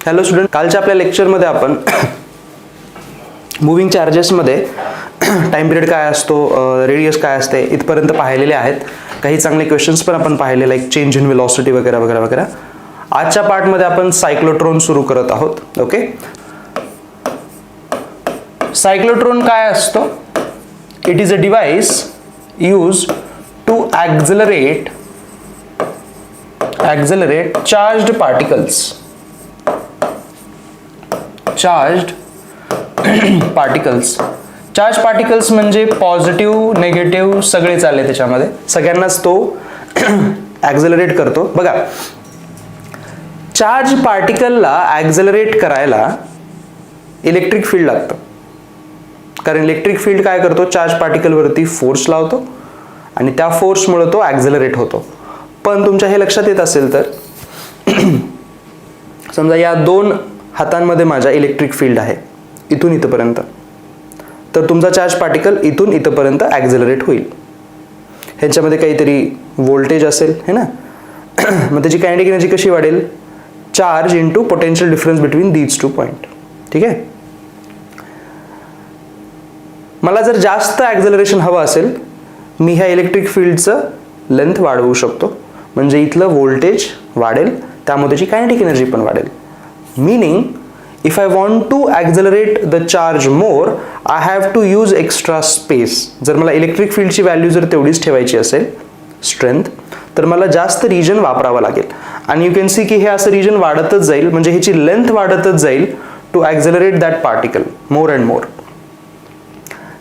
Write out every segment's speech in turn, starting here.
Hello student, कालच्या आपल्या लेक्चरमध्ये आपण मूव्हिंग चार्जेसमध्ये टाइम पिरियड काय असतो, रेडियस काय असते इथपर्यंत पाहिलेले आहेत. काही चांगले क्वेश्चन्स पण आपण पाहिलेले, लाईक चेंज इन वेलॉसिटी वगैरे वगैरे वगैरे. आजच्या पार्टमध्ये आपण सायक्लोट्रॉन सुरू करत आहोत. ओके, सायक्लोट्रॉन काय असतो? It is a device used to accelerate charged particles. Charged particles म्हणजे पॉझिटिव्ह नेगेटिव्ह सगळे चालले त्याच्यामध्ये, सगळ्यांनाच तो ॲक्झलरेट करतो. बघा, चार्ज पार्टिकलला ॲक्झलरेट करायला इलेक्ट्रिक फील्ड लागतं, कारण इलेक्ट्रिक फील्ड काय करतो, चार्ज पार्टिकलवरती फोर्स लावतो आणि त्या फोर्समुळे तो ॲक्झलरेट होतो. पण तुमच्या हे लक्षात येत असेल तर समजा या दोन हातांमध्ये माझ्या इलेक्ट्रिक फील्ड आहे इथून इथपर्यंत, तर तुमचा चार्ज पार्टिकल इथून इथपर्यंत ॲक्झलरेट होईल. ह्यांच्यामध्ये काहीतरी व्होल्टेज असेल है ना, मग त्याची कायनेटिक एनर्जी कशी वाढेल? Charge into potential difference between these two point. ठीक आहे, मला जर जास्त ॲक्झलरेशन हवं असेल, मी ह्या इलेक्ट्रिक फील्डचं लेंथ वाढवू शकतो, म्हणजे इथलं व्होल्टेज वाढेल, त्यामुळे त्याची कायनेटिक एनर्जी पण वाढेल. Meaning, if I want to accelerate the charge more, I have to use extra space. जर मला इलेक्ट्रिक फील्डची व्हॅल्यू जर तेवढीच ठेवायची असेल, स्ट्रेंथ, तर मला जास्त रिजन वापरावा लागेल. आणि यू कॅन सी की हे असं रिजन वाढतच जाईल, म्हणजे ह्याची लेंथ वाढतच जाईल to accelerate that particle more and more.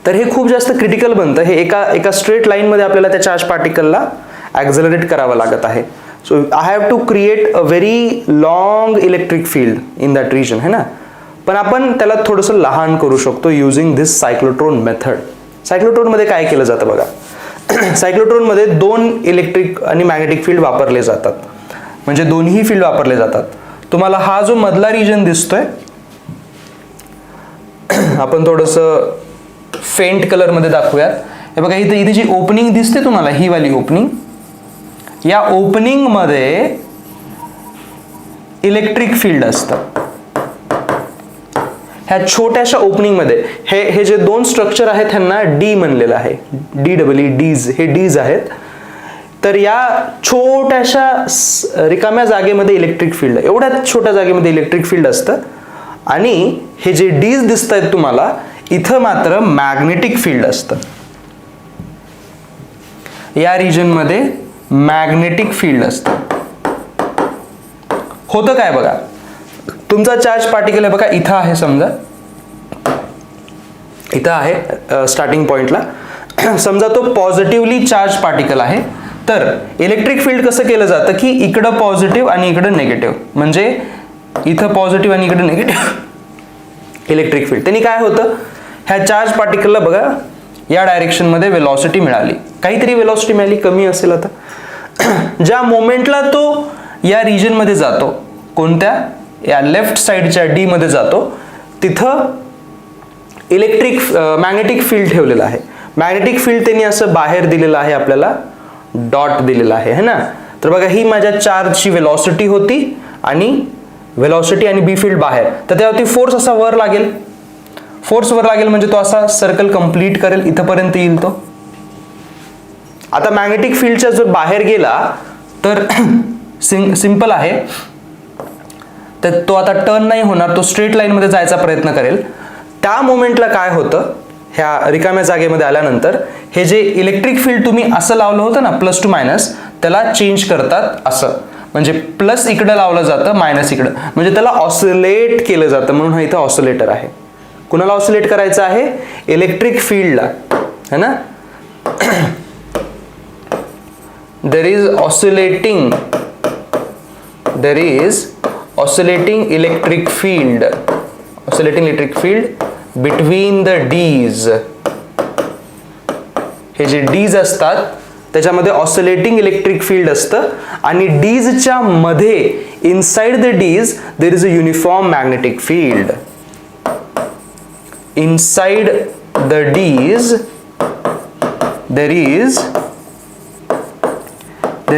तर हे खूप जास्त क्रिटिकल बनतं. हे एका स्ट्रेट लाईनमध्ये आपल्याला त्या चार्ज पार्टिकलला ॲक्झलरेट करावं लागत आहे. So I have to create a very long electric field in that region, है ना. पण आपण त्याला थोडंसं लहान करू शकतो युझिंग दिस सायक्लोट्रॉन मेथड. सायक्लोट्रॉनमध्ये काय केलं जातं बघा, सायक्लोट्रॉनमध्ये दोन इलेक्ट्रिक आणि मॅग्नेटिक फील्ड वापरले जातात, म्हणजे दोन्ही फील्ड वापरले जातात. तुम्हाला हा जो मधला रिजन दिसतोय, आपण थोडंसं फेंट कलर मध्ये दाखवूयात. हे बघा, इथे जी ओपनिंग दिसते तुम्हाला, ही वाली ओपनिंग, या ओपनिंग मध्ये इलेक्ट्रिक फील्ड असतं. ह्या छोट्याशा ओपनिंग मध्ये हे जे दोन स्ट्रक्चर आहेत ह्यांना डी म्हणलेलं आहे, डीज, हे डीज आहेत. तर या छोट्याशा रिकाम्या जागेमध्ये इलेक्ट्रिक फील्ड, एवढ्या छोट्या जागेमध्ये इलेक्ट्रिक फील्ड असतं. आणि हे जे डीज दिसत आहेत तुम्हाला, इथं मात्र मॅग्नेटिक फील्ड असतं. या रिजन मध्ये मॅग्नेटिक फील्ड असतं. होतं काय बघा, तुमचा चार्ज पार्टिकल आहे बघा, इथं आहे, समजा इथं आहे स्टार्टिंग पॉइंटला, समजा तो पॉझिटिव्हली चार्ज पार्टिकल आहे. तर इलेक्ट्रिक फील्ड कसं केलं जातं की इकडं पॉझिटिव्ह आणि इकडं निगेटिव्ह, म्हणजे इथं पॉझिटिव्ह आणि इकडं निगेटिव्ह इलेक्ट्रिक फील्ड. त्यांनी काय होतं, ह्या चार्ज पार्टिकलला बघा या डायरेक्शन मध्ये वेलॉसिटी मिळाली, काहीतरी वेलॉसिटी मिळाली, कमी असेल आता. ज्या मोमेंटला तो या रिजन मध्ये जातो, कोणत्या, या लेफ्ट साइडच्या डी मध्ये जातो, तिथं मॅग्नेटिक फील्ड ठेवलेलं आहे. मॅग्नेटिक फील्ड त्यांनी असं बाहेर दिलेलं आहे, आपल्याला डॉट दिलेला आहे, है ना. तर बघा, ही माझ्या चार्जची वेलॉसिटी होती आणि वेलॉसिटी आणि बी फील्ड बाहेर, तर त्यावरती फोर्स असा वर लागेल, फोर्स वर लागेल म्हणजे तो असा सर्कल कंप्लीट करेल, इथपर्यंत येईल तो. आता मॅग्नेटिक फील्डच्या जर बाहेर गेला तर सिंपल आहे, तर तो आता टर्न नाही होणार, तो स्ट्रेट लाईन मध्ये जायचा प्रयत्न करेल. त्या मोमेंटला काय होतं, ह्या रिकाम्या जागेमध्ये आल्यानंतर हे जे इलेक्ट्रिक फील्ड तुम्ही असं लावलं होतं ना, प्लस टू मायनस, त्याला चेंज करतात असं, म्हणजे प्लस इकडं लावलं जातं, मायनस इकडं, म्हणजे त्याला ऑसिलेट केलं जातं. म्हणून हा इथं ऑसिलेटर आहे. कुणाला ऑसिलेट करायचं आहे? इलेक्ट्रिक फील्डला, है ना. there is oscillating electric field between the D's. हे जे डीज असतात त्याच्यामध्ये ऑसिलेटिंग इलेक्ट्रिक फील्ड असतं, आणि डीजच्या मध्ये inside the dees there is a uniform magnetic field. inside the D's there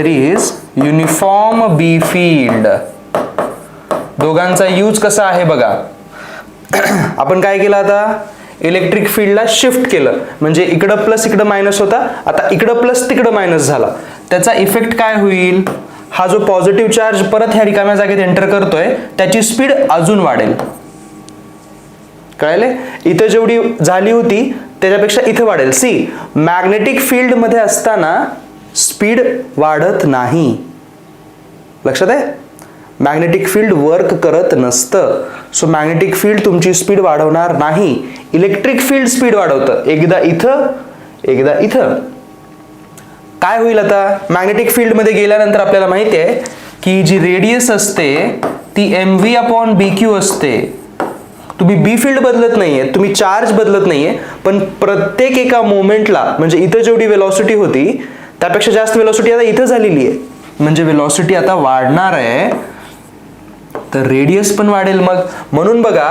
is uniform B field. दोघांचा यूज कसा आहे बघा. आपण काय केलं आता, इलेक्ट्रिक फील्डला शिफ्ट केलं, म्हणजे इकडं प्लस इकडं मायनस होता, आता इकडं प्लस तिकडं मायनस झाला. त्याचा इफेक्ट काय होईल, हा जो पॉझिटिव्ह चार्ज परत ह्या रिकाम्या जागेत एंटर करतोय त्याची स्पीड अजून वाढेल. कळले, इथं जेवढी झाली होती त्याच्यापेक्षा इथं वाढेल. सी, मॅग्नेटिक फील्ड मध्ये असताना स्पीड वाढत नाही. लक्षात आहे, मॅग्नेटिक फील्ड वर्क करत नसतं. सो मॅग्नेटिक फील्ड तुमची स्पीड वाढवणार नाही. इलेक्ट्रिक फील्ड स्पीड वाढवतं, एकदा इथं एकदा इथं. काय होईल आता, मॅग्नेटिक फील्ड मध्ये गेल्यानंतर आपल्याला माहिती आहे की जी रेडियस असते ती mv/bq असते. तुम्ही बी फील्ड बदलत नाहीये, तुम्ही चार्ज बदलत नाहीये, पण प्रत्येक एका मोमेंटला, म्हणजे इथं जेवढी वेलॉसिटी होती त्यापेक्षा जास्त वेलॉसिटी आता इथं झालेली आहे, म्हणजे वेलॉसिटी आता वाढणार आहे, तर रेडियस पण वाढेल. मग म्हणून बघा,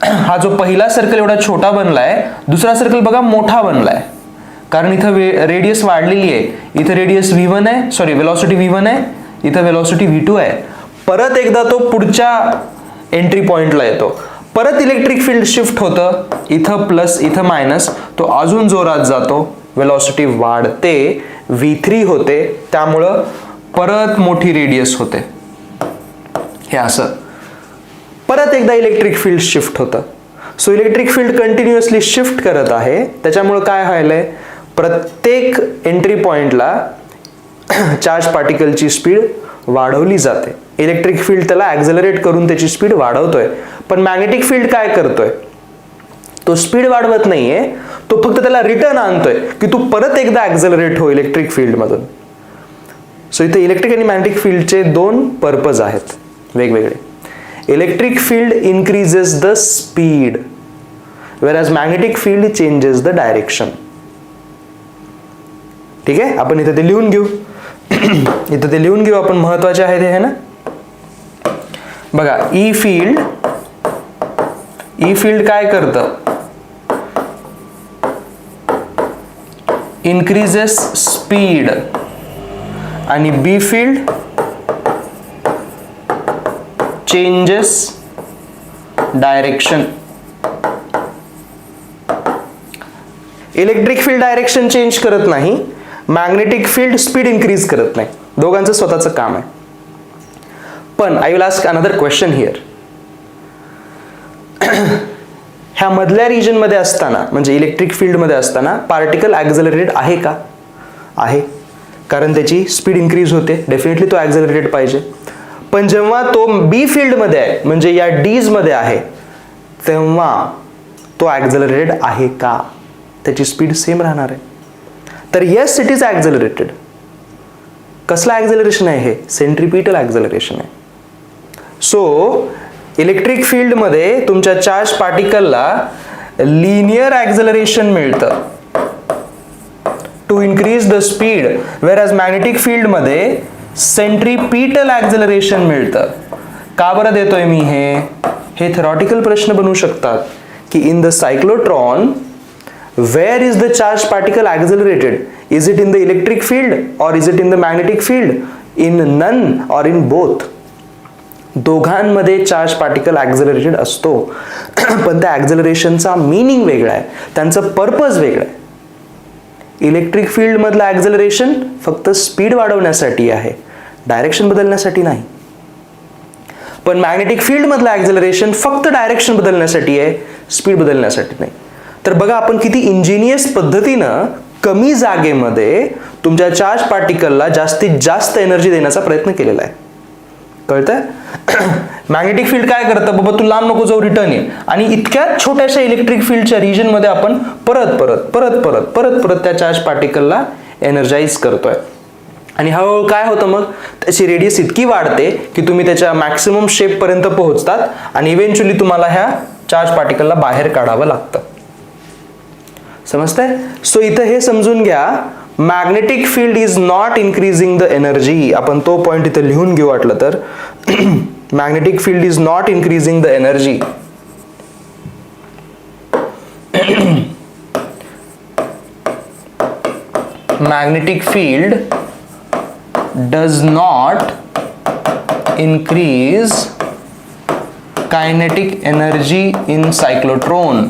हा जो पहिला सर्कल एवढा छोटा बनलाय, दुसरा सर्कल बघा मोठा बनलाय, कारण इथं रेडियस वाढलेली आहे. इथं रेडियस v1 आहे, सॉरी वेलॉसिटी v1 आहे, इथं वेलॉसिटी v2 आहे. परत एकदा तो पुढच्या एंट्री पॉइंटला येतो, परत इलेक्ट्रिक फील्ड शिफ्ट होतं, इथं प्लस इथं मायनस, तो अजून जोरात जातो, वेलॉसिटी वाढते, v3 होते, त्यामुळं परत मोठी रेडियस होते. हे असं परत एकदा इलेक्ट्रिक फील्ड शिफ्ट होतं. So electric field continuously shift करत आहे, त्याच्यामुळे काय व्हायलंय, प्रत्येक एंट्री पॉइंटला चार्ज पार्टिकलची स्पीड वाढवली जाते. इलेक्ट्रिक फील्ड त्याला ऍक्झलरेट करून त्याची स्पीड वाढवतोय, पण मॅग्नेटिक फील्ड काय करतोय, तो स्पीड वाढवत नाहीये, तो फक्त त्याला रिटर्न आणतोय की तू परत एकदा ऍक्झलरेट हो इलेक्ट्रिक फील्ड मधून. सो इथे इलेक्ट्रिक आणि मॅग्नेटिक फील्डचे दोन पर्पज आहेत वेगवेगळे. Electric field increases the speed, whereas magnetic field changes the direction. ठीक आहे, आपण इथे ते लिहून घेऊ. इथे ते लिहून घेऊ आपण, महत्वाचे आहे ते, है ना. बघा, ई फील्ड काय करतं, इन्क्रीजेस स्पीड, आणि B field changes direction. Electric field direction change करत नाही, मॅग्नेटिक फील्ड स्पीड इन्क्रीज करत नाही. दोघांचं स्वतःचं काम आहे. पण I will ask another question here. ह्या मधल्या रिजन मध्ये असताना, म्हणजे इलेक्ट्रिक फील्ड मध्ये असताना पार्टिकल ऍक्झलरेटेड आहे का? आहे, कारण त्याची स्पीड इन्क्रीज होते, डेफिनेटली तो ऍक्झलरेटेड पाहिजे. पण जेव्हा तो बी फील्ड मध्ये आहे, म्हणजे या डीज मध्ये आहे, तेव्हा तो ऍक्झलरेटेड आहे का? त्याची स्पीड सेम राहणार आहे. तर येस, इट इज ऍक्झलरेटेड. कसला ऍक्झलरेशन आहे हे? सेंट्रिपिटल ऍक्झलरेशन आहे. सो इलेक्ट्रिक फील्ड मध्ये तुमच्या चार्ज पार्टिकलला लिनियर ऍक्झलरेशन मिळतं to increase the speed, whereas magnetic field मध्ये सेंट्रिपिटल ऍक्झलरेशन मिळतं. का बरं देतोय मी हे थेरॉटिकल प्रश्न बनवू शकतात की in the cyclotron where is the charged particle accelerated? Is it in the electric field or is it in the magnetic field? In none or in both. दोघांमध्ये चार्ज पार्टिकल ऍक्झलरेटेड असतो, पण त्या ऍक्झलरेशनचा मीनिंग वेगळा आहे, त्यांचं पर्पज वेगळं आहे. Electric field मधलं ऍक्झलरेशन फक्त स्पीड वाढवण्यासाठी आहे, डायरेक्शन बदलण्यासाठी नाही. पण मॅग्नेटिक फील्ड मधलं ऍक्झलरेशन फक्त डायरेक्शन बदलण्यासाठी आहे, स्पीड बदलण्यासाठी नाही. तर बघा, आपण किती इंजिनियस पद्धतीनं कमी जागेमध्ये तुमच्या चार्ज पार्टिकलला जास्तीत जास्त एनर्जी देण्याचा प्रयत्न केलेला आहे. कळतंय? मॅग्नेटिक फील्ड काय करतं, बाबा तू लांब नको जाऊ, रिटर्न ये, आणि इतक्या छोट्याशा इलेक्ट्रिक फील्डच्या रिजन मध्ये आपण परत परत परत परत परत परत त्या चार्ज पार्टिकलला एनर्जाइज करतोय. आणि हळूहळू काय होतं, मग त्याची रेडियस इतकी वाढते की तुम्ही त्याच्या मॅक्सिमम शेप पर्यंत पोहोचतात, आणि इव्हेंच्युअली तुम्हाला ह्या चार्ज पार्टिकलला बाहेर काढावं लागतं. समजतंय? सो इथं हे समजून घ्या, magnetic field is not increasing the energy. आपण तो पॉइंट इथं लिहून घेऊ वाटलं तर. Magnetic field is not increasing the energy. magnetic field does not increase kinetic energy in cyclotron.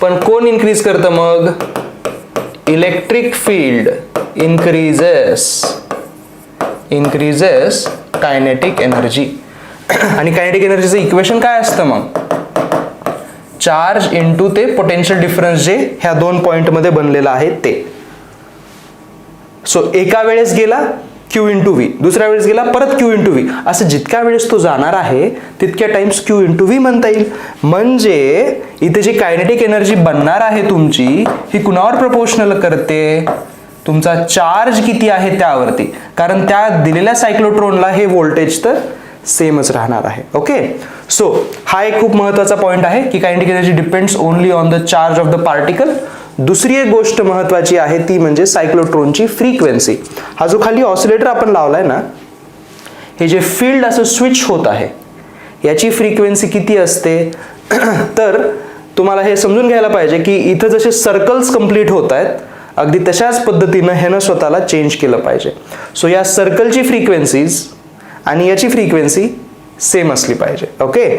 पण कोण इन्क्रीज करतं मग? Electric field increases kinetic energy. आणि कायनेटिक एनर्जीचं इक्वेशन काय असतं मग? चार्ज इंटू ते पोटेन्शियल डिफरन्स जे ह्या दोन पॉइंट मध्ये बनलेलं आहे ते. सो एका वेळेस गेला Q इंटू व्ही, दुसऱ्या वेळेस गेला परत Q इंटू व्ही, असं जितक्या वेळेस तो जाणार आहे तितक्या टाइम्स Q इंटू व्ही म्हणता येईल. म्हणजे इथे जी कायनेटिक एनर्जी बनणार आहे तुमची ही कुणावर प्रपोर्शनल करते? तुमचा चार्ज किती आहे त्यावरती. कारण त्या दिलेल्या सायक्लोट्रॉनला हे व्होल्टेज तर सेमच राहणार आहे. ओके, सो हा एक खूप महत्वाचा पॉइंट आहे की kinetic energy depends only on the charge of the particle. दुसरी एक गोष्ट महत्वाची आहे ती म्हणजे सायक्लोट्रॉनची फ्रीक्वेन्सी. हा जो खाली ऑसिलेटर आपण लावलाय ना, हे जे फील्ड असं स्विच होत आहे याची फ्रीक्वेन्सी किती असते? तर तुम्हाला हे समजून घ्यायला पाहिजे की इथं जसे सर्कल्स कंप्लीट होत आहेत अगदी तशाच पद्धतीनं ह्यानं स्वतःला चेंज केलं पाहिजे. सो या सर्कलची फ्रीक्वेन्सीज आणि याची फ्रीक्वेन्सी सेम असली पाहिजे. ओके,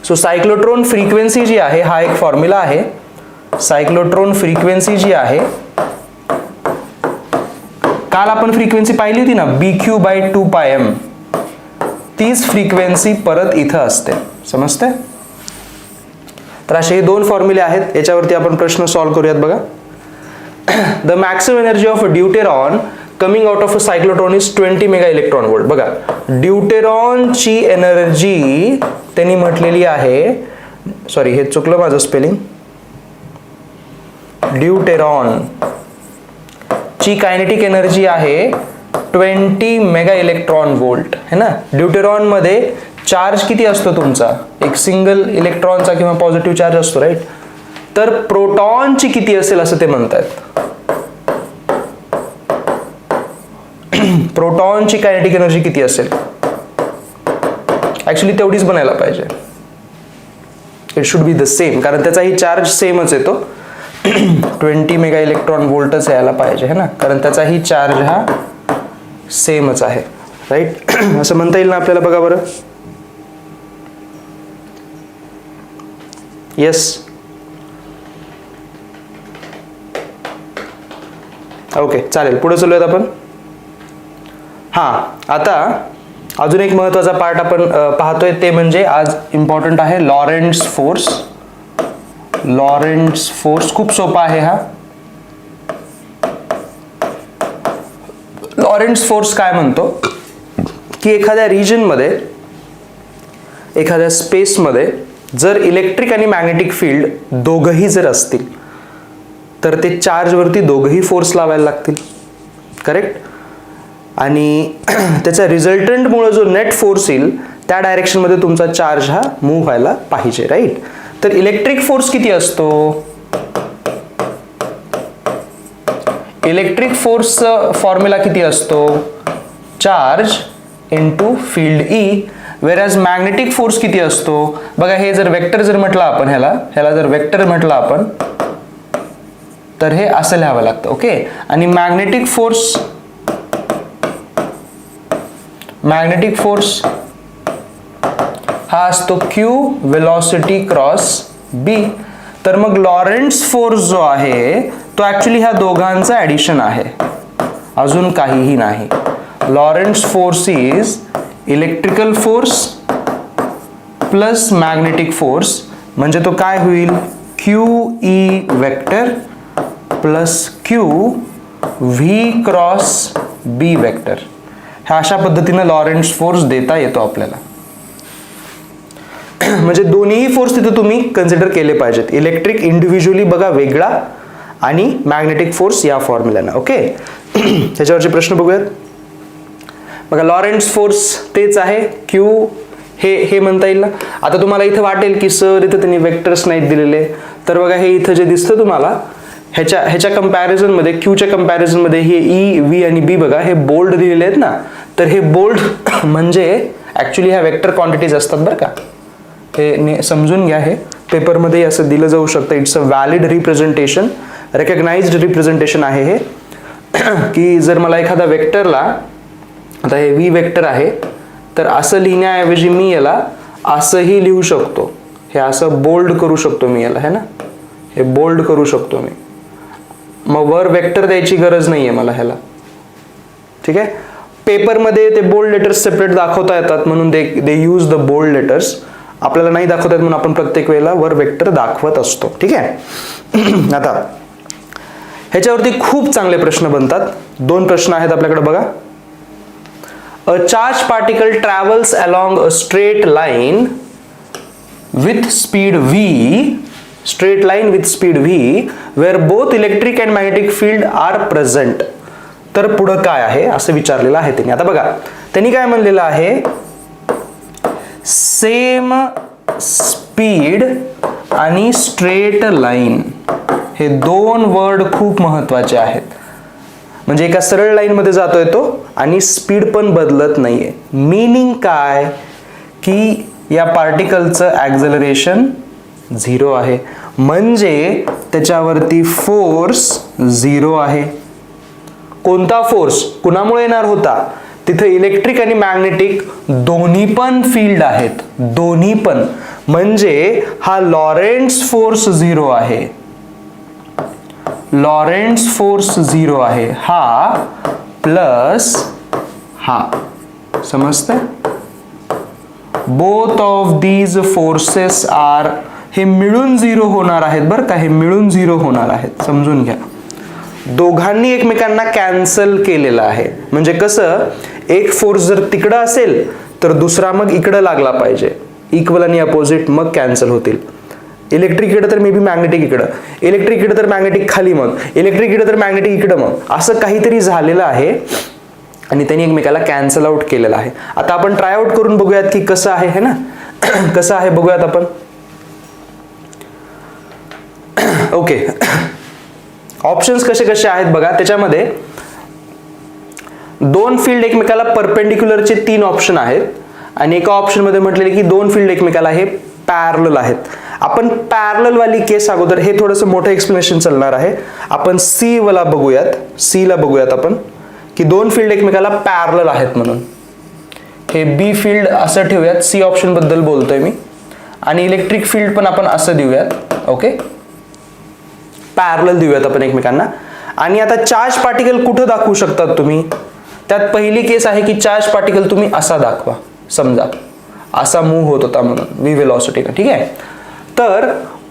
सो सायक्लोट्रॉन फ्रीक्वेन्सी जी आहे हा एक फॉर्म्युला आहे. सायक्लोट्रॉन फ्रीक्वेन्सी जी आहे, काल आपण फ्रीक्वेन्सी पाहिली होती ना, BQ/2πm, तीच फ्रीक्वेन्सी परत इथं असते. समजते? तर असे हे दोन फॉर्म्युले आहेत, याच्यावरती आपण प्रश्न सॉल्व्ह करूयात. बघा, the maximum energy of deuteron coming out of a cyclotron is 20 mega electron volt. बघा, ड्यूटेरॉनची एनर्जी त्यांनी म्हटलेली आहे, सॉरी हे चुकलं माझं स्पेलिंग, ड्यूटेरॉन ची कायनेटिक एनर्जी आहे 20 मेगा इलेक्ट्रॉन वोल्ट है ना. ड्यूटेरॉन मध्ये चार्ज किती असतो तुमचा? एक सिंगल इलेक्ट्रॉनचा किंवा पॉझिटिव्ह चार्ज असतो, राईट. तर प्रोटॉनची किती असेल असं ते म्हणतात? प्रोटॉनची कायनेटिक एनर्जी किती असेल? ऍक्च्युली तेवढीच बनायला पाहिजे. It should be the same, कारण त्याचाही चार्ज सेमच येतो. 20 मेगा इलेक्ट्रॉन वोल्टच यायला पाहिजे है ना, कारण त्याचाही चार्ज हा सेमच आहे, राईट. असं म्हणता येईल ना आपल्याला? बघा बरं. येस, ओके, चालेल. पुढे चलूयात आपण. हा, आता अजून एक महत्वाचा पार्ट आपण पाहतोय ते म्हणजे आज इम्पॉर्टंट आहे लॉरेंट्झ फोर्स. लॉरेंट्झ फोर्स खूप सोपा आहे हा. लॉरेंट्झ फोर्स काय म्हणतो की एखाद्या रिजन मध्ये, एखाद्या स्पेस मध्ये जर इलेक्ट्रिक आणि मॅग्नेटिक फील्ड दोघही जर असतील तर ते चार्ज वरती दोघही फोर्स लावायला लागतील. करेक्ट. आणि त्याच्या रिझल्टंट मुळे जो नेट फोर्स येईल त्या डायरेक्शन मध्ये तुमचा चार्ज हा मूव्ह व्हायला पाहिजे, राईट. तर इलेक्ट्रिक फोर्स किती असतो? इलेक्ट्रिक फोर्सचा फॉर्म्युला किती असतो? Charge into field E. Whereas magnetic force किती असतो? बघा, हे जर वेक्टर जर म्हटलं आपण, ह्याला जर वेक्टर म्हटलं आपण तर हे असं लिहावं लागतं. ओके. आणि मॅग्नेटिक फोर्स हा असतो Q वेलॉसिटी क्रॉस B. तर मग लॉरेंट्झ फोर्स जो आहे तो ऍक्च्युली ह्या दोघांचा ऍडिशन आहे, अजून काहीही नाही. Lorentz force is electrical force plus magnetic force, म्हणजे तो काय होईल? QE vector plus Q V cross B vector. ह्या अशा पद्धतीने लॉरेंट्झ फोर्स देता येतो आपल्याला. म्हणजे दोन्ही फोर्स तिथे तुम्ही कन्सिडर केले पाहिजेत. इलेक्ट्रिक इंडिव्हिज्युअली बघा वेगळा आणि मॅग्नेटिक फोर्स या फॉर्म्युल्यानं. ओके. त्याच्यावरचे प्रश्न बघूयात. बघा, लॉरेंट्झ फोर्स तेच आहे Q, हे म्हणता येईल ना. आता तुम्हाला इथे वाटेल की सर इथे त्यांनी वेक्टर्स नाहीत दिलेले, तर बघा हे इथं जे दिसतं तुम्हाला ह्याच्या कंपॅरिझन मध्ये, Qच्या कंपॅरिझन मध्ये हे E, V आणि B बघा हे बोल्ड दिलेले आहेत ना. तर हे बोल्ड म्हणजे ऍक्च्युली ह्या वेक्टर क्वांटिटीज असतात बरं का. हे समजून घ्या, हे पेपरमध्ये असं दिलं जाऊ शकतं. It's a valid representation, recognised representation आहे हे. की जर मला एखादा वेक्टरला आता हे व्ही वेक्टर आहे, तर असं लिहिण्याऐवजी मी याला असंही लिहू शकतो. हे असं बोल्ड करू शकतो मी याला, है ना, हे बोल्ड करू शकतो मी. मग वर वेक्टर द्यायची गरज नाहीये मला ह्याला. ठीक आहे. पेपरमध्ये ते बोल्ड लेटर्स सेपरेट दाखवता येतात म्हणून दे यूज द बोल्ड लेटर्स. आपल्याला नाही दाखवता येत म्हणून आपण प्रत्येक वेळेला वर वेक्टर दाखवत असतो. ठीक आहे. आता ह्याच्यावरती खूप चांगले प्रश्न बनतात. 2 प्रश्न आहेत आपल्याकडे बघा. A charge particle travels along a straight line with speed v, straight line with speed v, where both electric and magnetic field are present. तर पुढं काय आहे असं विचारलेलं आहे त्यांनी. आता बघा त्यांनी काय म्हणलेलं आहे, सेम स्पीड आणि स्ट्रेट लाईन हे 2 वर्ड खूप महत्वाचे आहेत. म्हणजे एका सरळ लाईन मध्ये जातोय तो आणि स्पीड पण बदलत नाहीये. मीनिंग काय की या पार्टिकलचं ॲक्झलरेशन 0 आहे, म्हणजे त्याच्यावरती फोर्स 0 आहे. कोणता फोर्स कुणामुळे येणार होता, तिथे इलेक्ट्रिक आणि मॅग्नेटिक दोन्ही पण फील्ड आहेत, दोन्ही पण, म्हणजे हा लॉरेंट्झ फोर्स 0 आहे. लॉरेंट्झ फोर्स 0 आहे, हा प्लस हा. समजतंय. Both of these forces are, हे मिळून 0 होणार आहेत बरं का, हे मिळून 0 होणार आहेत, समजून घ्या. दोघांनी एकमेकांना कॅन्सल केलेलं आहे. म्हणजे कसं, एक फोर्स जर तिकडं असेल तर दुसरा मग इकडं लागला पाहिजे, इक्वल आणि अपोजिट, मग कॅन्सल होतील. इलेक्ट्रिक इकडं तर मे बी मॅग्नेटिक इकडं, इलेक्ट्रिक इकडं तर मॅग्नेटिक खाली, मग इलेक्ट्रिक इकडं तर मॅग्नेटिक इकडं, मग असं काहीतरी झालेलं आहे आणि त्यांनी एकमेकाला कॅन्सल आउट केलेलं आहे. आता आपण ट्राय आउट करून बघूयात की कसं आहे, है ना, कसं आहे बघूयात आपण. ओके. ऑप्शन्स कसे कसे आहेत बघा. त्याच्यामध्ये 2 फील्ड एकमेकाला परपेंडिक्युलरचे 3 ऑप्शन आहेत आणि एका ऑप्शन मध्ये म्हटलेले की 2 फील्ड एकमेकाला हे पॅरलल आहेत. आपण पॅरलल वाली केस अगोदर, हे थोडंसं मोठं एक्सप्लेनेशन चालणार आहे. आपण सी वाला बघूयात, सी ला बघूयात आपण की 2 फील्ड एकमेकाला पॅरलल आहेत म्हणून. हे बी फील्ड असं ठेवूयात, सी ऑप्शन बद्दल बोलतोय मी, आणि इलेक्ट्रिक फील्ड पण आपण असं देऊयात. ओके, पॅरलल देऊयात आपण एकमेकांना. आणि आता चार्ज पार्टिकल कुठं दाखवू शकतात तुम्ही, त्यात पहिली केस आहे की चार्ज पार्टिकल तुम्ही असा दाखवा. समजा असा मूव्ह होत होता म्हणून व्ही वेलॉसिटीला. ठीक आहे. तर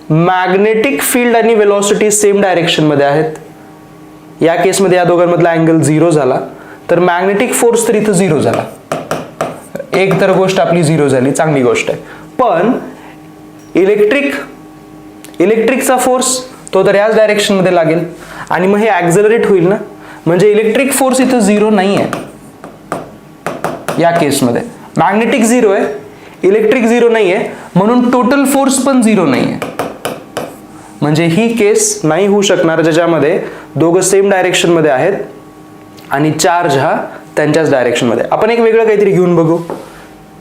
मॅग्नेटिक फील्ड आणि वेलॉसिटी सेम डायरेक्शन मध्ये आहेत. या केसमध्ये या दोघांमधला अँगल 0 झाला, तर मॅग्नेटिक फोर्स तर इथं 0 झाला. एक तर गोष्ट आपली 0 झाली, चांगली गोष्ट आहे. पण इलेक्ट्रिकचा फोर्स तो तर याच डायरेक्शन मध्ये लागेल आणि मग हे ॲक्झलरेट होईल ना. म्हणजे इलेक्ट्रिक फोर्स इथं 0 नाही आहे या केसमध्ये. मॅग्नेटिक 0 आहे, इलेक्ट्रिक 0 नाही आहे, म्हणून टोटल फोर्स पण 0 नाही आहे. म्हणजे ही केस नाही होऊ शकणार ज्याच्यामध्ये दोघं सेम डायरेक्शन मध्ये आहेत आणि चार्ज हा त्यांच्याच डायरेक्शन मध्ये. आपण एक वेगळं काहीतरी घेऊन बघू.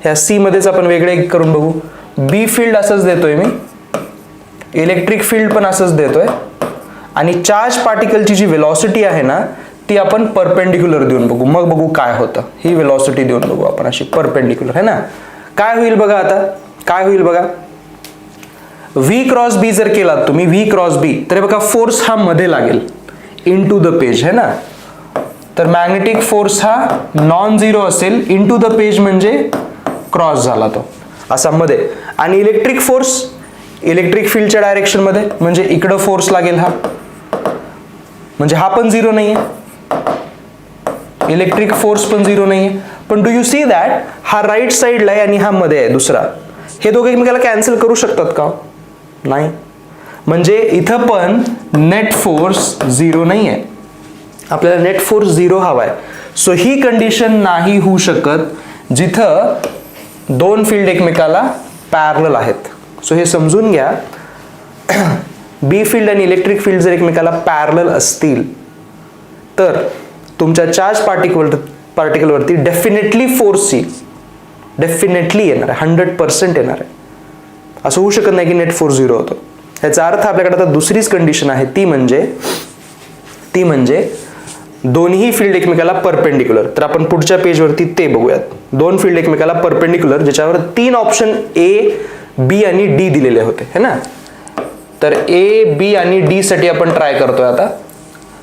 ह्या सी मध्येच आपण वेगळे करून बघू. बी फील्ड असंच देतोय मी, इलेक्ट्रिक फील्ड पण असंच देतोय, आणि चार्ज पार्टिकलची जी वेलॉसिटी आहे ना ती आपण परपेंडिक्युलर देऊन बघू. मग बघू काय होतं. ही वेलॉसिटी देऊन बघू आपण अशी परपेंडिक्युलर, है ना. काय होईल बघा, आता काय होईल बघा. व्ही क्रॉस बी जर केला तुम्ही, व्ही क्रॉस बी, तर बघा फोर्स हा मध्ये लागेल इन टू द पेज, है ना. तर मॅग्नेटिक फोर्स हा नॉन झिरो असेल, इन टू द पेज म्हणजे क्रॉस झाला तो असा मध्ये. आणि इलेक्ट्रिक फोर्स इलेक्ट्रिक फील्डच्या डायरेक्शन मध्ये, म्हणजे इकडं फोर्स लागेल हा, म्हणजे हा पण 0 नाहीये, इलेक्ट्रिक फोर्स पण 0 नाहीये. पण डू यू सी दॅट हा राईट साइडला आहे आणि हा मध्ये आहे दुसरा. हे दोघे एकमेकाला कॅन्सल करू शकतात का? नाही. म्हणजे इथं पण नेट फोर्स 0 नाही आहे. आपल्याला नेट फोर्स 0 हवाय. सो ही कंडिशन नाही होऊ शकत जिथं 2 फील्ड एकमेकाला पॅरलल आहेत. सो हे समजून घ्या, बी फील्ड आणि इलेक्ट्रिक फील्ड जर एकमेकाला पॅरलल असतील तर तुमच्या चार्ज पार्टिकलवरती डेफिनेटली फोर्स येईल, डेफिनेटली येणार आहे, 100% येणार आहे. असं होऊ शकत नाही की नेट फोर्स 0 होतो. ह्याचा अर्थ आपल्याकडे आता दुसरीच कंडिशन आहे, ती म्हणजे दोन्ही फील्ड एकमेकाला परपेंडिक्युलर, तर आपण पुढच्या पेजवरती ते बघूयात. दोन फील्ड एकमेकाला परपेंडिक्युलर ज्याच्यावर 3 ऑप्शन ए, बी आणि डी दिलेले होते है ना. तर ए, बी आणि डी साठी आपण ट्राय करतोय आता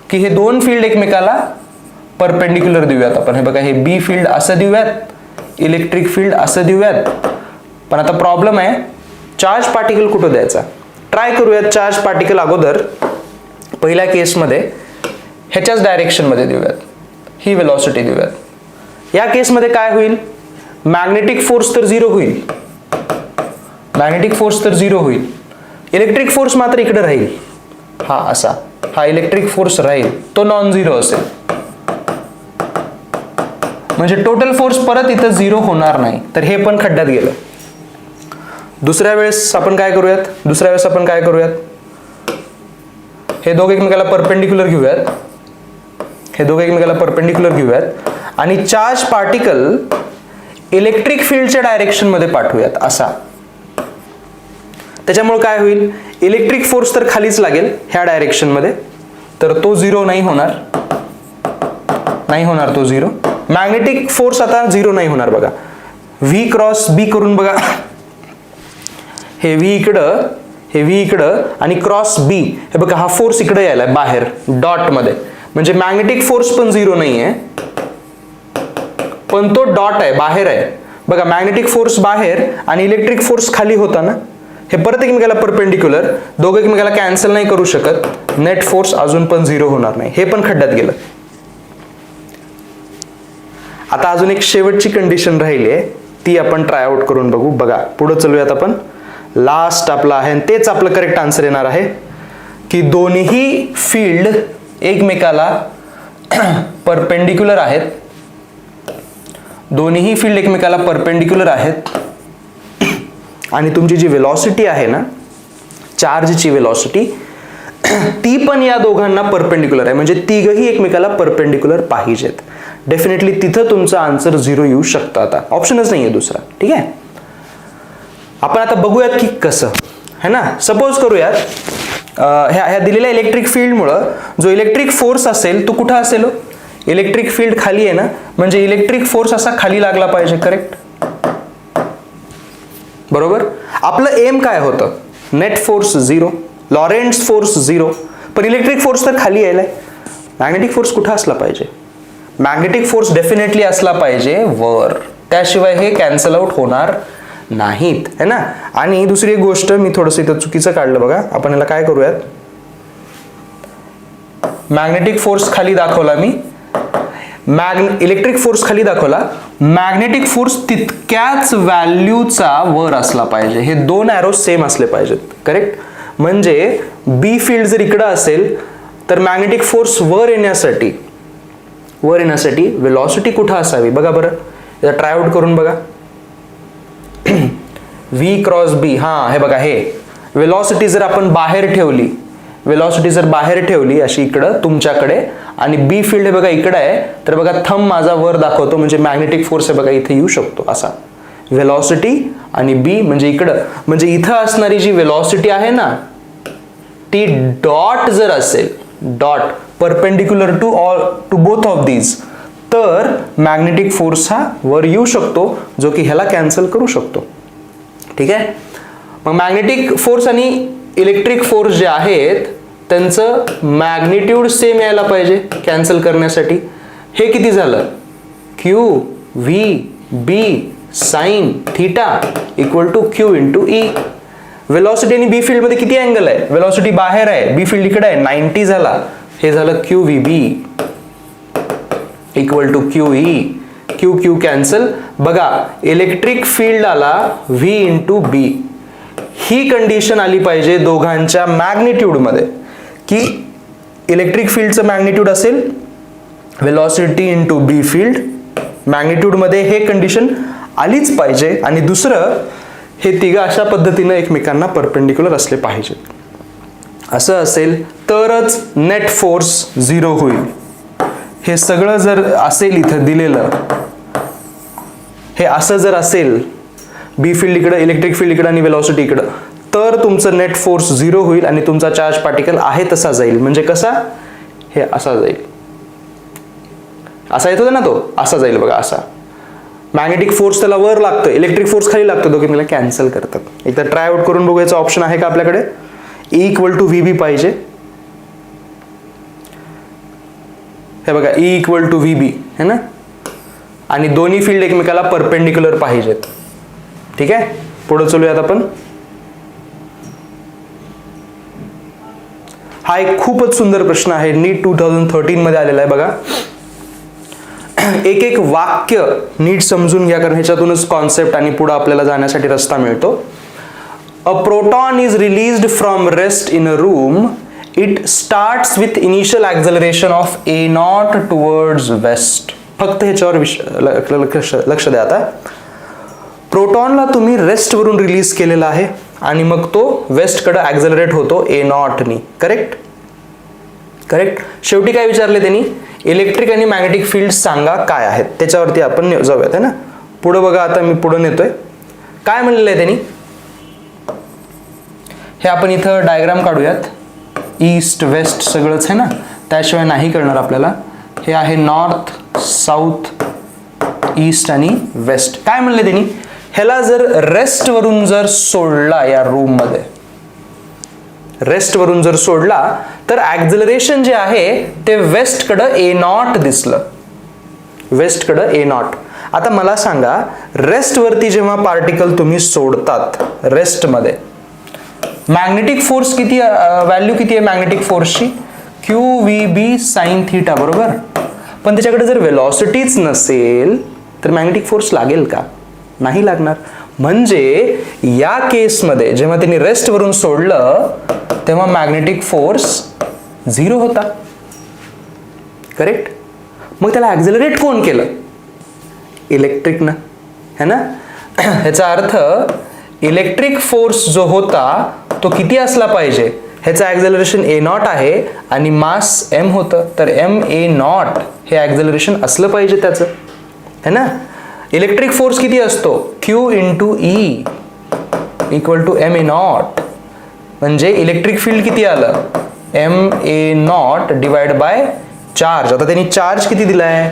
की हे दोन फील्ड एकमेकाला परपेंडिक्युलर देऊयात आपण. हे बघा, हे बी फील्ड असं देऊयात, इलेक्ट्रिक फील्ड असं देऊयात. पण आता प्रॉब्लेम आहे, चार्ज पार्टिकल कुठं द्यायचा. ट्राय करूयात. चार्ज पार्टिकल अगोदर पहिल्या केसमध्ये ह्याच्याच डायरेक्शन मध्ये देऊयात, ही वेलॉसिटी देऊयात. या केसमध्ये काय होईल, मॅग्नेटिक फोर्स तर 0 होईल, मॅग्नेटिक फोर्स तर 0 होईल. इलेक्ट्रिक फोर्स मात्र इकडे राहील, हा असा, हा इलेक्ट्रिक फोर्स राहील, तो नॉन झिरो असेल. म्हणजे टोटल फोर्स परत इथं 0 होणार नाही, तर हे पण खड्ड्यात गेलं. दुसऱ्या वेळेस आपण काय करूयात, हे दोघे एकमेकाला परपेंडिक्युलर घेऊयात, आणि चार्ज पार्टिकल इलेक्ट्रिक फील्डच्या डायरेक्शन मध्ये पाठवूयात असा. त्याच्यामुळे काय होईल, इलेक्ट्रिक फोर्स तर खालीच लागेल ह्या डायरेक्शन मध्ये, तर तो 0 नाही होणार तो 0. मॅग्नेटिक फोर्स आता 0 नाही होणार. बघा, व्ही क्रॉस बी करून बघा, हे व्ही इकडं आणि क्रॉस बी, हे बघा हा फोर्स इकडे यायला बाहेर डॉट मध्ये, म्हणजे मॅग्नेटिक फोर्स पण 0 नाहीये, पण तो डॉट आहे, बाहेर आहे. बघा, मॅग्नेटिक फोर्स बाहेर आणि इलेक्ट्रिक फोर्स खाली होता ना, हे परत एकमेकाला परपेंडिक्युलर, दोघे एकमेकाला कॅन्सल नाही करू शकत, नेट फोर्स अजून पण 0 होणार नाही, हे पण खड्ड्यात गेलं. आता अजून एक शेवटची कंडिशन राहिली आहे, ती आपण ट्राय आउट करून बघू. बघा, पुढे चलूयात आपण. लास्ट आपला आहे, तेच आपलं करेक्ट आन्सर येणार आहे की दोन्ही फील्ड एकमेकाला परपेंडिक्युलर आहेत, आणि तुमची जी वेलॉसिटी आहे ना, चार्जची वेलॉसिटी, ती पण या दोघांना परपेंडिक्युलर आहे, म्हणजे तिघही एकमेकाला परपेंडिक्युलर पाहिजेत. डेफिनेटली तिथं तुमचा आन्सर 0 येऊ शकतं. आता ऑप्शनच नाहीये दुसरा. ठीक आहे, आपण आता बघूयात की कसं है ना. सपोज करूयात ह्या दिलेल्या इलेक्ट्रिक फील्डमुळं जो इलेक्ट्रिक फोर्स असेल तो कुठं असेल, इलेक्ट्रिक फील्ड खाली आहे ना, म्हणजे इलेक्ट्रिक फोर्स असा खाली लागला पाहिजे. करेक्ट, बरोबर. आपलं एम काय होतं, नेट फोर्स 0, लॉरेंट्स फोर्स 0, पण इलेक्ट्रिक फोर्स तर खाली यायलाय. मॅग्नेटिक फोर्स कुठं असला पाहिजे, मॅग्नेटिक फोर्स डेफिनेटली असला पाहिजे वर, त्याशिवाय हे कॅन्सल आउट होणार नाहीत है ना. आणि दुसरी एक गोष्ट, मी थोडंसं इथं चुकीचं काढलं बघा. आपण याला काय करूयात, मॅग्नेटिक फोर्स खाली दाखवला मी, इलेक्ट्रिक फोर्स खाली दाखवला, मॅग्नेटिक फोर्स तितक्याच व्हॅल्यूचा वर असला पाहिजे. हे दोन ॲरो सेम असले पाहिजेत. करेक्ट, म्हणजे बी फील्ड जर इकडं असेल तर मॅग्नेटिक फोर्स वर येण्यासाठी वेलॉसिटी कुठं असावी. बघा बरं, याचा ट्राय आउट करून बघा. व्ही क्रॉस बी, हा हे बघा, हे वेलॉसिटी जर आपण बाहेर ठेवली, अशी इकडं तुमच्याकडे, आणि बी फील्ड हे बघा इकडे आहे, तर बघा थंब माझा वर दाखवतो, म्हणजे मॅग्नेटिक फोर्स हे बघा इथे येऊ शकतो असा. वेलॉसिटी आणि बी म्हणजे इकडं, म्हणजे इथं असणारी जी वेलॉसिटी आहे ना, ती डॉट जर असेल, dot perpendicular to both of these, तर मॅग्नेटिक फोर्स हा वर येऊ शकतो, जो की ह्याला कॅन्सल करू शकतो. ठीक आहे, मग मॅग्नेटिक फोर्स आणि इलेक्ट्रिक फोर्स जे आहेत त्यांचं मॅग्निट्यूड सेम यायला पाहिजे कॅन्सल करण्यासाठी. हे किती झालं, Q V B sine theta equal to Q into E. Velocity आणि बी फील्ड मध्ये किती अँगल आहे, वेलॉसिटी बाहेर आहे, बी फील्ड इकडे आहे, 90 झाला. हे झालं Q V B equal to Q E. Q Q cancel. बघा, इलेक्ट्रिक फील्ड आला व्ही इंटू बी. ही कंडिशन आली पाहिजे दोघांच्या मॅग्निट्यूड मध्ये, की इलेक्ट्रिक फील्डचं मॅग्निट्यूड असेल velocity into B field, magnitude मध्ये हे कंडिशन आलीच पाहिजे. आणि दुसरं, हे तिघं अशा पद्धतीनं एकमेकांना परपेंडिक्युलर असले पाहिजेत. असं असेल तरच नेट फोर्स 0 होईल. हे सगळं जर असेल इथं दिलेलं, हे असं जर असेल, बी फील्ड इकडं, इलेक्ट्रिक फील्ड इकडं आणि वेलॉसिटी इकडं, तर तुमचं नेट फोर्स 0 होईल आणि तुमचा चार्ज पार्टिकल आहे तसा जाईल. म्हणजे कसा, हे असा जाईल. असा येतो ना तो, असा जाईल बघा असा. मॅग्नेटिक फोर्स त्याला वर लागतं, इलेक्ट्रिक फोर्स खाली लागतो, दोघे मला कॅन्सल करतात. एकदा ट्राय आउट करून बघायचा ऑप्शन आहे का आपल्याकडे. E = VB पाहिजे. हे बघा E = VB है ना, आणि दोन्ही फील्ड एकमेकाला परपेंडिक्युलर पाहिजेत. ठीक आहे, पुढे चलूयात आपण. हा एक खूपच सुंदर प्रश्न आहे, नीट 2013 मध्ये आलेला आहे बघा. एक एक वाक्य नीट समजून घ्या, कारण ह्याच्यातूनच कॉन्सेप्ट आणि पुढे आपल्याला जाण्यासाठी रस्ता मिळतो. A proton is released from rest in a room. It starts with initial acceleration of A0 towards west. फक्त ह्याच्यावर लक्ष द्या. आता प्रोटॉनला तुम्ही रेस्टवरून रिलीज केलेला आहे आणि मग तो वेस्टकडे ॲक्झलरेट होतो A0 नी. करेक्ट. शेवटी काय विचारले त्यांनी, इलेक्ट्रिक आणि मॅग्नेटिक फील्ड सांगा काय आहेत, त्याच्यावरती आपण जाऊयात है ना. पुढे बघा, आता मी पुढे नेतोय. काय म्हणलेलं आहे त्यांनी, हे आपण इथं डायग्राम काढूयात. ईस्ट वेस्ट सगळंच आहे ना, त्याशिवाय नाही कळणार आपल्याला. हे आहे नॉर्थ, साऊथ, ईस्ट आणि वेस्ट. काय म्हणले त्यांनी, ह्याला जर रेस्टवरून जर सोडला, या रूम मध्ये रेस्टवरून जर सोडला तर ॲक्झलरेशन जे आहे ते वेस्टकडं A0 दिसलं, वेस्टकडं A0. आता मला सांगा, रेस्टवरती जेव्हा पार्टिकल तुम्ही सोडतात रेस्टमध्ये, मॅग्नेटिक फोर्स किती, व्हॅल्यू किती आहे मॅग्नेटिक फोर्सची, QVB sin θ बरोबर. पण त्याच्याकडे जर वेलॉसिटीच नसेल तर मॅग्नेटिक फोर्स लागेल का, नाही लागणार. म्हणजे या केसमध्ये जेव्हा त्यांनी रेस्टवरून सोडलं तेव्हा मॅग्नेटिक फोर्स 0 होता. करेक्ट. मग त्याला ॲक्झलरेट कोण केलं, इलेक्ट्रिकनं है ना. ह्याचा अर्थ इलेक्ट्रिक फोर्स जो होता तो किती असला पाहिजे, ह्याचं ॲक्झलरेशन A0 आहे आणि मास m होतं, तर ma0 हे ॲक्झलरेशन असलं पाहिजे त्याचं है ना. इलेक्ट्रिक फोर्स किती असतो, Q × E = ma0. म्हणजे इलेक्ट्रिक फील्ड किती आलं, ma0 / चार्ज. आता त्यांनी चार्ज किती दिलाय,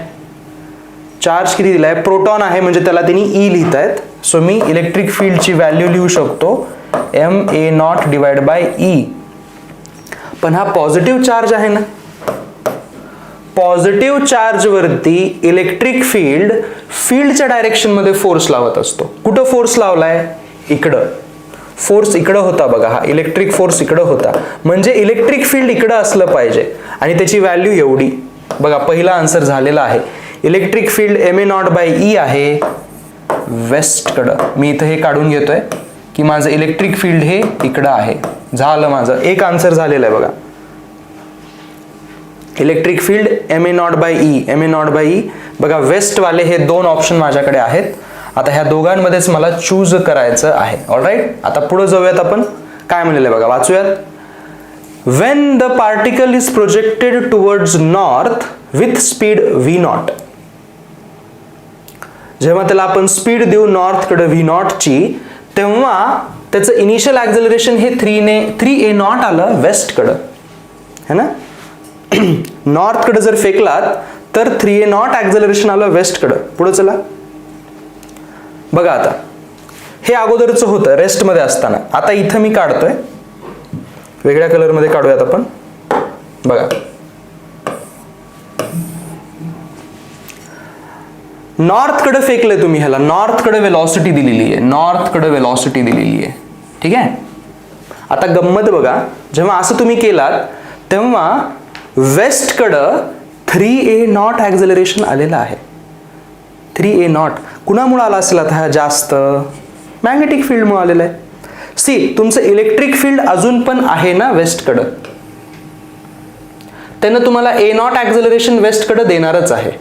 प्रोटॉन आहे म्हणजे त्याला त्यांनी E लिहितायत. सो मी इलेक्ट्रिक फील्डची व्हॅल्यू लिहू शकतो ma0 / E. पण हा पॉझिटिव्ह चार्ज आहे ना, पॉझिटिव्ह चार्ज वरती इलेक्ट्रिक फील्डच्या डायरेक्शन मध्ये फोर्स लावत असतो. कुठं फोर्स लावलाय, इकडं. फोर्स इकडं होता बघा, हा इलेक्ट्रिक फोर्स इकडं होता, म्हणजे इलेक्ट्रिक फील्ड इकडं असलं पाहिजे आणि त्याची व्हॅल्यू एवढी बघा. पहिला आन्सर झालेला आहे. इलेक्ट्रिक फील्ड ma0 / E आहे वेस्टकडं. मी इथं हे काढून घेतोय की माझं इलेक्ट्रिक फील्ड हे इकडं आहे. झालं, माझं एक आन्सर झालेलं आहे बघा. इलेक्ट्रिक फील्ड ma0 / E बघा. वेस्टवाले हे दोन ऑप्शन माझ्याकडे आहेत. आता ह्या दोघांमध्येच मला चूज करायचं आहे. ऑलराईट, आता पुढे जाऊयात आपण. काय म्हणलेलं आहे बघा, वाचूयात. When the particle is projected towards north with speed v0, जेव्हा त्याला आपण स्पीड देऊ नॉर्थकडे v0 ची, तेव्हा त्याचं इनिशियल ॲक्झलरेशन हे 3a0 आलं वेस्टकडं है ना. नॉर्थकडे जर फेकलात तर 3a0 ॲक्झलरेशन आलं वेस्टकडं. पुढे चला बघा. आता हे अगोदरचं होतं रेस्टमध्ये असताना. आता इथं मी काढतोय, वेगळ्या कलरमध्ये काढूयात आपण. बघा, नॉर्थकडे फेकले तुम्ही, ह्याला नॉर्थकडे वेलॉसिटी दिलेली आहे, ठीक आहे. आता गंमत बघा, जेव्हा असं तुम्ही केलात तेव्हा वेस्टकडं 3a0 ॲक्झलरेशन आलेलं आहे. 3a0 कुणामुळे आला असेल आता, हा जास्त मॅग्नेटिक फील्डमुळे आलेला आहे. सी, तुमचं इलेक्ट्रिक फील्ड अजून पण आहे ना वेस्टकडं, त्यानं तुम्हाला a0 ॲक्झलरेशन वेस्टकडं देणारच आहे.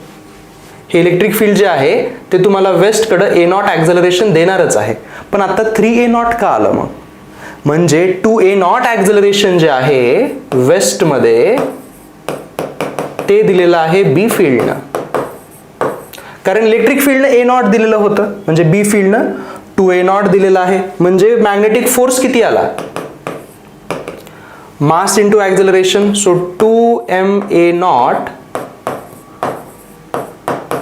हे इलेक्ट्रिक फील्ड जे आहे ते तुम्हाला वेस्टकडं a0 ॲक्झलरेशन देणारच आहे. पण आता 3a0 का आलं मग, म्हणजे 2a0 ॲक्झलरेशन जे आहे वेस्टमध्ये ते दिलेलं आहे बी फील्डनं. कारण इलेक्ट्रिक फील्डनं a0 दिलेलं होतं, म्हणजे बी फील्डनं 2a0 दिलेला आहे. म्हणजे मॅग्नेटिक फोर्स किती आला, mass into acceleration. So 2ma0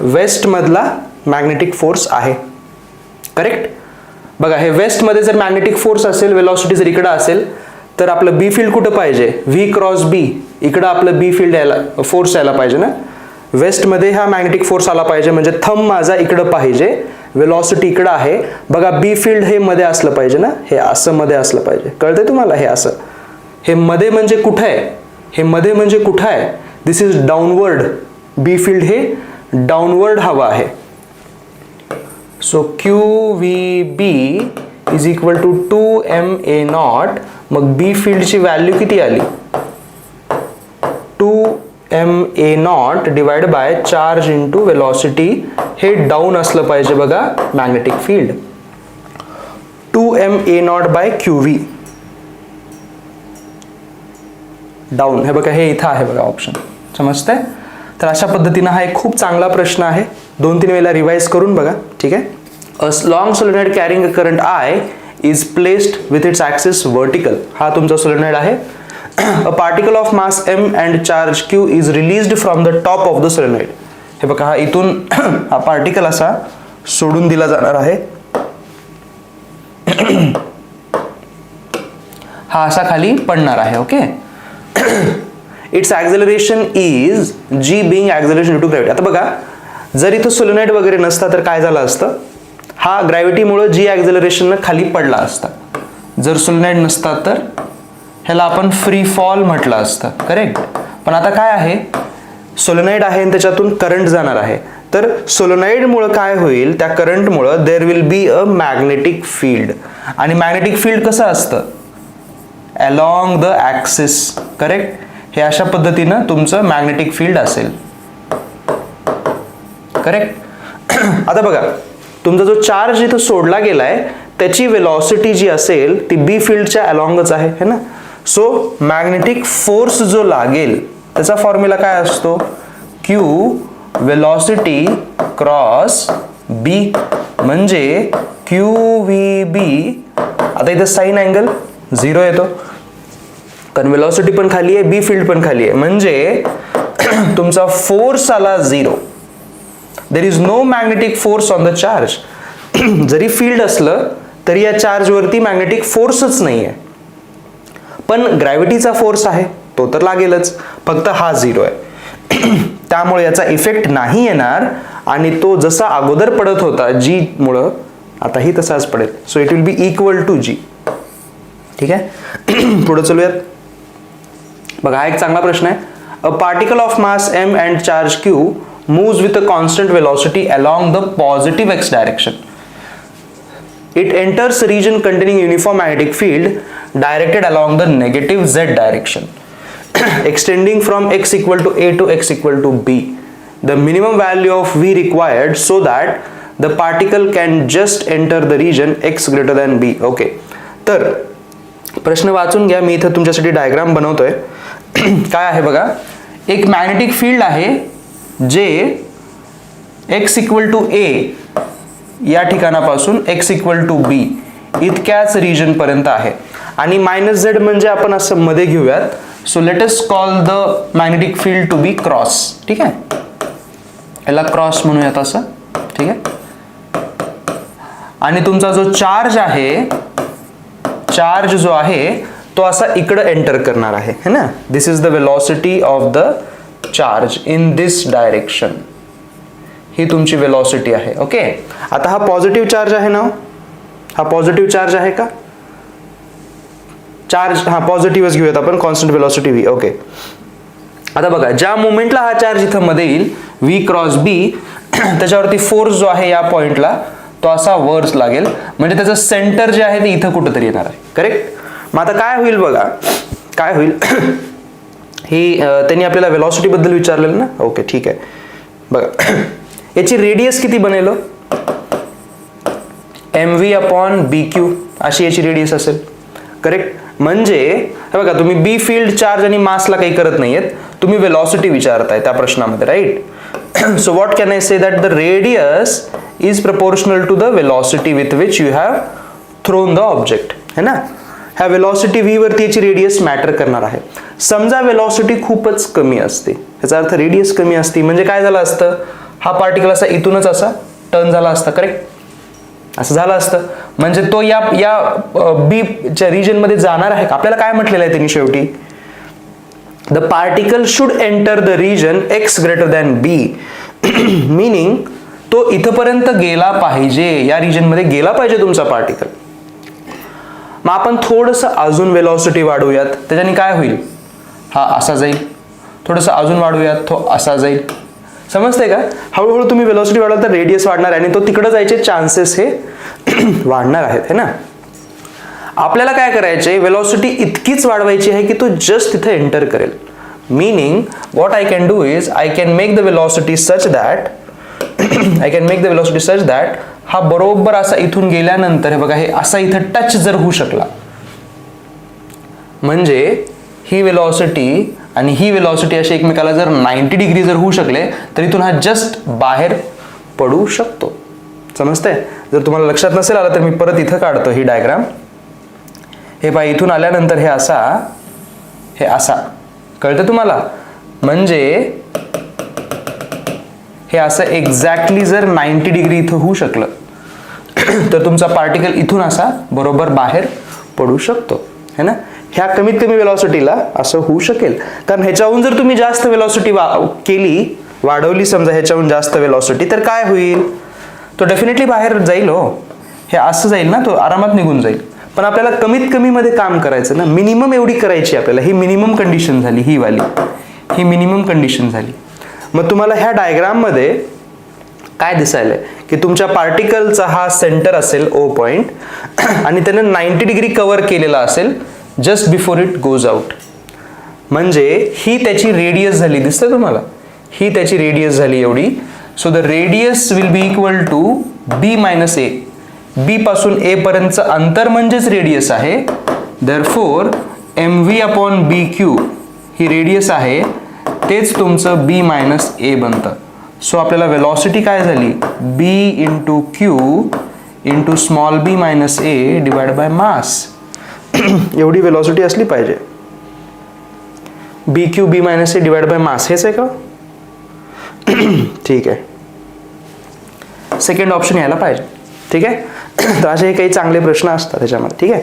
west मधला मॅग्नेटिक फोर्स आहे. करेक्ट. बघा हे वेस्ट मध्ये जर मॅग्नेटिक फोर्स असेल, वेलॉसिटी जर इकडे असेल, तर आपलं बी फील्ड कुठं पाहिजे, व्ही क्रॉस बी, इकडं आपलं बी फील्ड यायला, फोर्स यायला पाहिजे ना. वेस्ट मध्ये हा मॅग्नेटिक फोर्स आला पाहिजे, म्हणजे थंब माझा इकडं पाहिजे, वेलॉसिटी इकडं आहे. बघा बी फील्ड हे मध्ये असलं पाहिजे ना, हे असं मध्ये असलं पाहिजे. कळतंय तुम्हाला, हे असं, हे मध्ये म्हणजे कुठं आहे, हे मध्ये म्हणजे कुठं आहे, this is downward. B field हे डाऊनवर्ड हवा आहे. So QVB is equal to 2ma0. मग बी फील्डची व्हॅल्यू किती आली, 2ma0 divide by charge into velocity. हे डाऊन असलं पाहिजे बघा magnetic field. 2ma0 by QV down. हे बघा हे इथं आहे बघा ऑप्शन. समजतंय. तर अशा पद्धतीनं हा एक खूप चांगला प्रश्न आहे. 2-3 वेळेला रिवाइज करून बघा. ठीक आहे. A long solenoid carrying a current I is placed with its axis vertical. हा तुमचा सोलेनॉइड आहे. A particle of mass m and charge q is released from the top of the solenoid. हे बघा हा इथून हा पार्टिकल असा सोडून दिला जाणार आहे. हा असा खाली पडणार आहे. Okay. Its acceleration is g being acceleration due to gravity. आता बघा जर इथं सोलेनॉइड वगैरे नसता तर काय झालं असतं, हा ग्रॅव्हिटीमुळे जी ॲक्झलरेशन खाली पडला असता. जर सोलेनॉइड नसता तर ह्याला आपण फ्री फॉल म्हटलं असतं. करेक्ट. पण आता काय आहे, सोलेनॉइड आहे आणि त्याच्यातून करंट जाणार आहे. तर सोलेनॉइडमुळे काय होईल, त्या करंटमुळे there will be a magnetic field. आणि मॅग्नेटिक फील्ड कसं असतं, अलॉंग द ॲक्सिस. करेक्ट. हे अशा पद्धतीनं तुमचं मॅग्नेटिक फील्ड असेल. करेक्ट. आता बघा तुमचा जो चार्ज इथं सोडला गेलाय त्याची वेलॉसिटी जी असेल ती बी फील्डच्या अलॉंगच आहे, है ना. सो मॅग्नेटिक फोर्स जो लागेल त्याचा फॉर्म्युला काय असतो, Q वेलॉसिटी क्रॉस B म्हणजे QVB. आता इथं साइन अँगल 0 येतो कारण वेलॉसिटी पण खाली आहे, बी फील्ड पण खाली आहे, म्हणजे तुमचा फोर्स आला 0. There is no magnetic force on the charge. जरी फील्ड असलं तरी या चार्ज वरती मॅग्नेटिक फोर्सच नाही आहे. पण ग्रॅव्हिटीचा फोर्स आहे तो तर लागेलच, फक्त हा 0 आहे. त्यामुळे याचा इफेक्ट नाही येणार आणि तो जसा अगोदर पडत होता G मुळे आताही तसाच पडेल. So it will be equal to G. ठीक आहे. पुढे चलूयात. बघा हा एक चांगला प्रश्न आहे. A particle of mass m and charge q moves with a constant velocity along the positive x direction. It enters a region containing uniform magnetic field directed along the negative z direction, extending from x equal to a to x equal to b. The minimum value of v required so that the particle can just enter the region x greater than b. Okay. तर प्रश्न वाचून घ्या. मी इथं तुमच्यासाठी diagram बनवतोय. काय आहे बघा, एक मॅग्नेटिक फील्ड आहे जे x इक्वल टू a या ठिकाणापासून x इक्वल टू b इतक्याच रिजन पर्यंत आहे. आणि -z म्हणजे आपण असं मध्ये घेऊयात. So let us call the magnetic field to be cross. ठीक आहे. याला क्रॉस म्हणूयात असं. ठीक आहे. आणि तुमचा जो चार्ज आहे, चार्ज जो आहे तो असा इकडे एंटर करणार आहे, है ना. This is the velocity of the charge in this direction. ही तुमची वेलॉसिटी आहे. ओके. आता हा पॉझिटिव्ह चार्ज आहे ना, हा पॉझिटिव्ह चार्ज आहे का, चार्ज हा पॉझिटिव्हच घेऊयात आपण, कॉन्स्टंट वेलॉसिटी v. ओके. आता बघा ज्या मोमेंटला हा चार्ज इथं मध्ये येईल v क्रॉस b, त्याच्यावरती फोर्स जो आहे या पॉइंटला तो असा वर्स लागेल, म्हणजे त्याचं सेंटर जे आहे ते इथं कुठंतरी येणार आहे. करेक्ट. मग आता काय होईल बघा, काय होईल ही त्यांनी आपल्याला वेलॉसिटी बद्दल विचारलेलं ना. ओके ठीक आहे. बघा याची रेडियस किती बनेल, mv अपॉन bq अशी याची रेडियस असेल. करेक्ट. म्हणजे हे बघा तुम्ही बी फील्ड चार्ज आणि मासला काही करत नाहीयेत, तुम्ही वेलॉसिटी विचारताय त्या प्रश्नामध्ये, right. So what can I say that the radius is proportional to the velocity with which you have thrown the object, है ना. ह्या वेलॉसिटी v वरती याची रेडियस मॅटर करणार आहे. समजा वेलॉसिटी खूपच कमी असते, याचा अर्थ रेडियस कमी असते, म्हणजे काय झालं असतं, हा पार्टिकल असा इथूनच असा टर्न झाला असता, करेक्ट, असं झालं असतं. म्हणजे तो या बीच्या रिजनमध्ये जाणार आहे का? आपल्याला काय म्हटलेलं आहे त्यांनी शेवटी, the particle should enter the region X greater than B, meaning तो इथपर्यंत गेला पाहिजे, या रिजनमध्ये गेला पाहिजे तुमचा पार्टिकल. मग आपण थोडंसं अजून वेलॉसिटी वाढवूयात, त्याच्याने काय होईल, हा असा जाईल, थोडंसं अजून वाढवूयात, तो असा जाईल. समजतंय का? हळूहळू तुम्ही वेलॉसिटी वाढवलं तर रेडियस वाढणार आहे आणि तो तिकडे जायचे चान्सेस हे वाढणार आहेत, है ना. आपल्याला काय करायचे, वेलॉसिटी इतकीच वाढवायची आहे की तो जस्ट तिथे एंटर करेल. Meaning what I can do is I can make the velocity such that हा बरोबर असा इथून गेल्यानंतर हे बघा, हे असा इथं टच जर होऊ शकला, म्हणजे ही वेलॉसिटी आणि ही वेलॉसिटी अशी एकमेकाला जर 90 डिग्री जर होऊ शकले तर इथून हा जस्ट बाहेर पडू शकतो. समजतंय? जर तुम्हाला लक्षात नसेल आलं तर मी परत इथं काढतो ही डायग्राम. हे पहा, इथून आल्यानंतर हे असा कळतं तुम्हाला, म्हणजे हे असं एक्झॅक्टली जर 90 डिग्री इथं होऊ शकलं तर तुमचा पार्टिकल इथून असा बरोबर बाहेर पडू शकतो, है ना. ह्या कमीत कमी वेलॉसिटीला असं होऊ शकेल, कारण ह्याच्याहून जर तुम्ही जास्त वेलॉसिटी वाढवली समजा ह्याच्याहून जास्त वेलॉसिटी, तर काय होईल, तो डेफिनेटली बाहेर जाईल. हो, हे असं जाईल ना, तो आरामात निघून जाईल. पण आपल्याला कमीत कमी मध्ये काम करायचं ना, मिनिमम एवढी करायची आपल्याला. ही मिनिमम कंडिशन झाली, ही मिनिमम कंडिशन झाली. मग तुम्हाला ह्या डायग्राम मध्ये काय दिसायलंय की तुमच्या पार्टिकलचा हा सेंटर असेल ओ पॉइंट आणि त्याने 90 डिग्री कव्हर केलेला असेल just before it goes out. म्हणजे ही त्याची रेडियस झाली, दिसतंय तुम्हाला, ही त्याची रेडियस झाली एवढी. So the radius will be equal to B minus A. B पासून ए पर्यंतचं अंतर म्हणजेच रेडियस आहे. Therefore mv upon B Q ही रेडियस आहे, तेच तुमचं बी मायनस ए बनतं. सो आपल्याला वेलॉसिटी काय झाली, B into Q into small B minus A divide by mass. एवढी वेलॉसिटी असली पाहिजे. B Q B minus A divide by mass, हेच आहे का? ठीक आहे, सेकंड ऑप्शन यायला पाहिजे. ठीक आहे. तर असे काही चांगले प्रश्न असतात त्याच्यामध्ये. ठीक आहे.